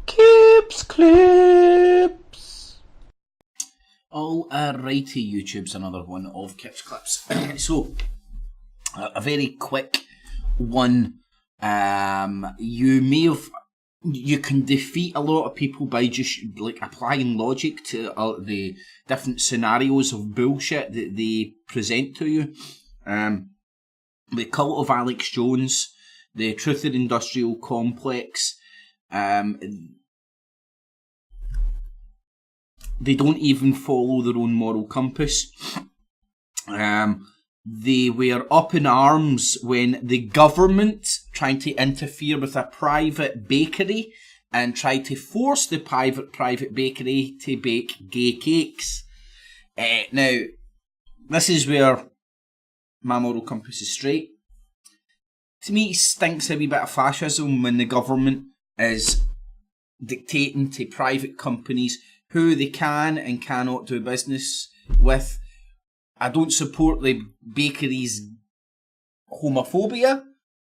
Clips, clips. Alrighty, YouTube's another one of Kips Clips. So, a very quick one. You can defeat a lot of people by just like applying logic to the different scenarios of bullshit that they present to you. The cult of Alex Jones, the Truth Industrial Complex. They don't even follow their own moral compass. They were up in arms when the government tried to interfere with a private bakery and tried to force the private bakery to bake gay cakes. Now, this is where my moral compass is straight. To me, it stinks a wee bit of fascism when the government is dictating to private companies who they can and cannot do business with. I don't support the bakery's homophobia,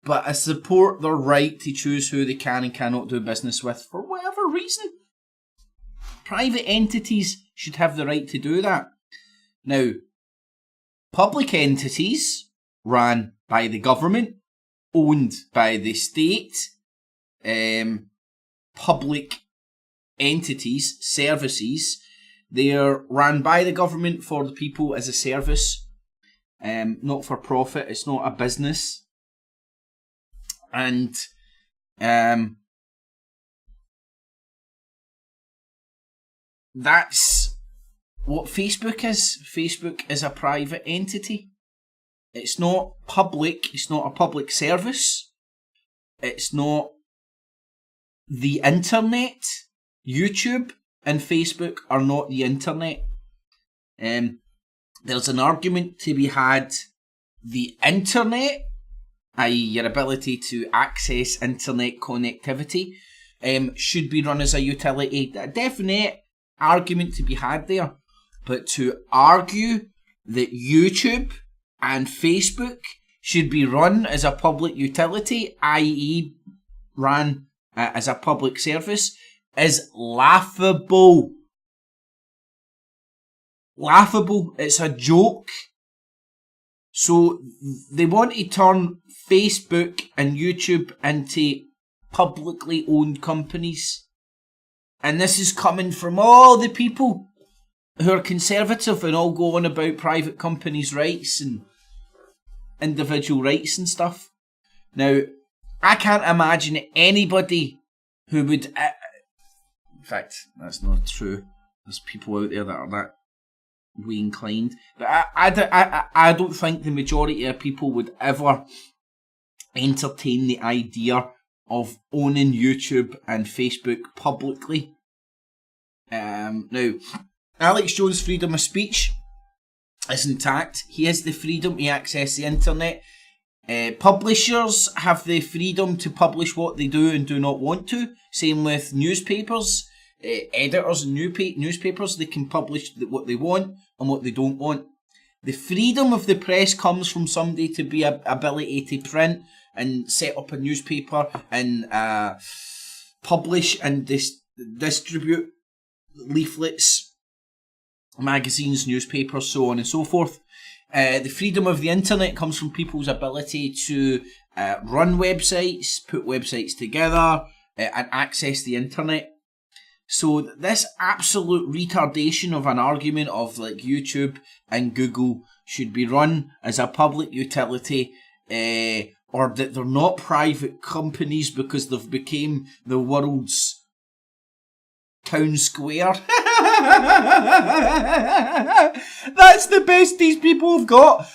but I support their right to choose who they can and cannot do business with for whatever reason. Private entities should have the right to do that. Now, public entities run by the government, owned by the state, public entities, services, they're run by the government for the people as a service, not for profit. It's not a business. And that's what Facebook is. Facebook is a private entity. It's not public. It's not a public service. It's not the internet. YouTube and Facebook are not the internet. There's an argument to be had. The internet, i.e. your ability to access internet connectivity, should be run as a utility. A definite argument to be had there. But to argue that YouTube and Facebook should be run as a public utility, i.e. ran as a public service, is laughable. Laughable. It's a joke. So they want to turn Facebook and YouTube into publicly owned companies. And this is coming from all the people who are conservative and all go on about private companies' rights and individual rights and stuff. Now, I can't imagine anybody who would... in fact, that's not true. There's people out there that are that way inclined. But I don't think the majority of people would ever entertain the idea of owning YouTube and Facebook publicly. Now, Alex Jones' freedom of speech is intact. He has the freedom to access the internet. Publishers have the freedom to publish what they do and do not want to. Same with newspapers. Editors and newspapers, they can publish what they want and what they don't want. The freedom of the press comes from somebody to be ability to print and set up a newspaper and publish and distribute leaflets, magazines, newspapers, so on and so forth. The freedom of the internet comes from people's ability to run websites, put websites together, and access the internet. So this absolute retardation of an argument of like YouTube and Google should be run as a public utility, or that they're not private companies because they've become the world's town square. That's the best these people have got.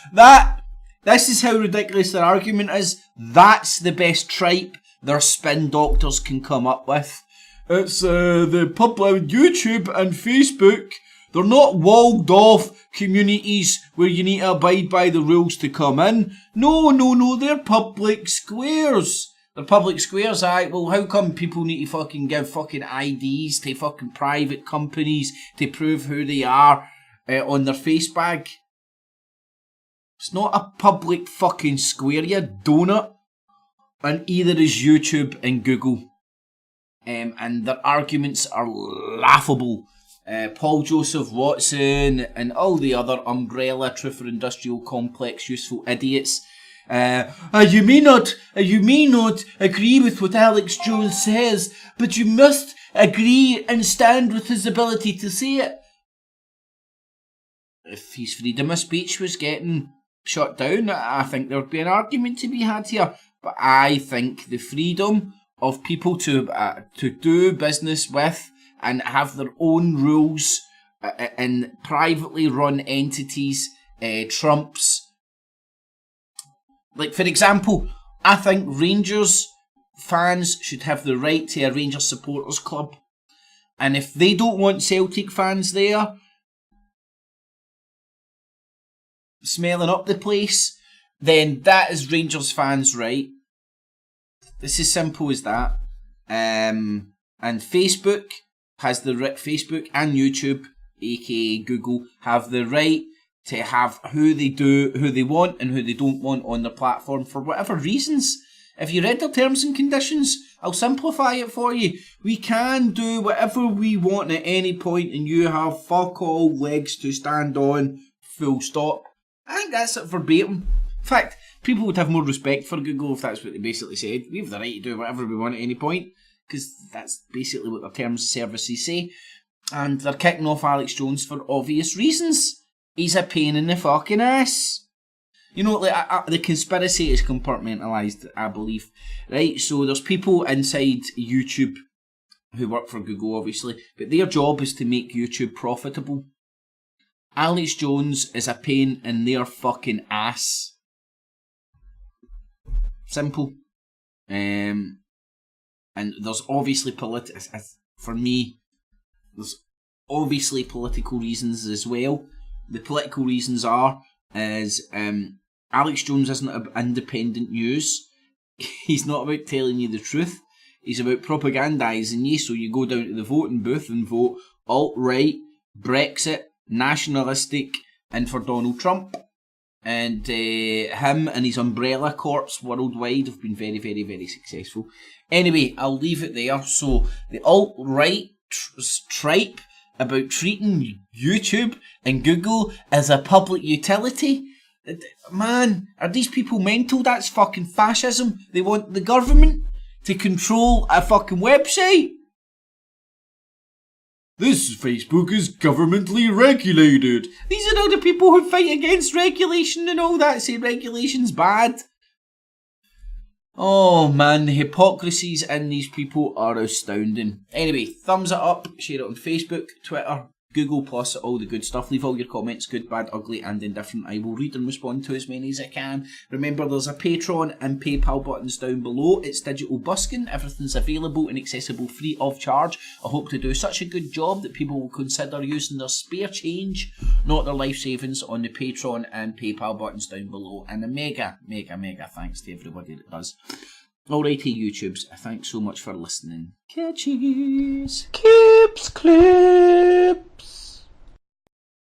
This is how ridiculous their argument is. That's the best tripe their spin doctors can come up with. It's the public YouTube and Facebook. They're not walled off communities where you need to abide by the rules to come in. No, they're public squares. They're public squares, aye. Well, how come people need to fucking give fucking IDs to fucking private companies to prove who they are on their face bag? It's not a public fucking square, you donut. And either is YouTube and Google. and their arguments are laughable. Paul Joseph Watson and all the other umbrella truth or industrial complex useful idiots. You may not agree with what Alex Jones says, but you must agree and stand with his ability to say it. If his freedom of speech was getting shut down, I think there would be an argument to be had here. But I think the freedom of people to do business with and have their own rules in privately run entities trumps. Like, for example, I think Rangers fans should have the right to a Rangers supporters club. And if they don't want Celtic fans there smelling up the place, then that is Rangers fans' right. It's as simple as that. And Facebook has the Facebook and YouTube, aka Google, have the right to have who they want and who they don't want on their platform for whatever reasons. If you read their terms and conditions, I'll simplify it for you. We can do whatever we want at any point and you have fuck all legs to stand on, full stop. I think that's it verbatim. In fact, people would have more respect for Google if that's what they basically said. We have the right to do whatever we want at any point, because that's basically what their terms of services say. And they're kicking off Alex Jones for obvious reasons. He's a pain in the fucking ass. You know, like, the conspiracy is compartmentalised, I believe. Right, so there's people inside YouTube who work for Google, obviously, but their job is to make YouTube profitable. Alex Jones is a pain in their fucking ass. Simple. And there's obviously for me, there's obviously political reasons as well. The political reasons is Alex Jones isn't about independent news. He's not about telling you the truth. He's about propagandising you, so you go down to the voting booth and vote alt-right, Brexit, nationalistic, and for Donald Trump. And him and his umbrella corps worldwide have been very, very, very successful. Anyway, I'll leave it there. So the alt-right tripe about treating YouTube and Google as a public utility. Man, are these people mental? That's fucking fascism. They want the government to control a fucking website. This Facebook is governmentally regulated. These are all the people who fight against regulation and all that, say regulation's bad. Oh man, the hypocrisies in these people are astounding. Anyway, thumbs it up, share it on Facebook, Twitter, Google+, all the good stuff. Leave all your comments, good, bad, ugly and indifferent. I will read and respond to as many as I can. Remember, there's a Patreon and PayPal buttons down below. It's digital busking. Everything's available and accessible free of charge. I hope to do such a good job that people will consider using their spare change, not their life savings, on the Patreon and PayPal buttons down below. And a mega thanks to everybody that does. Alrighty, YouTubes, thanks so much for listening. Catchies. Kips clip.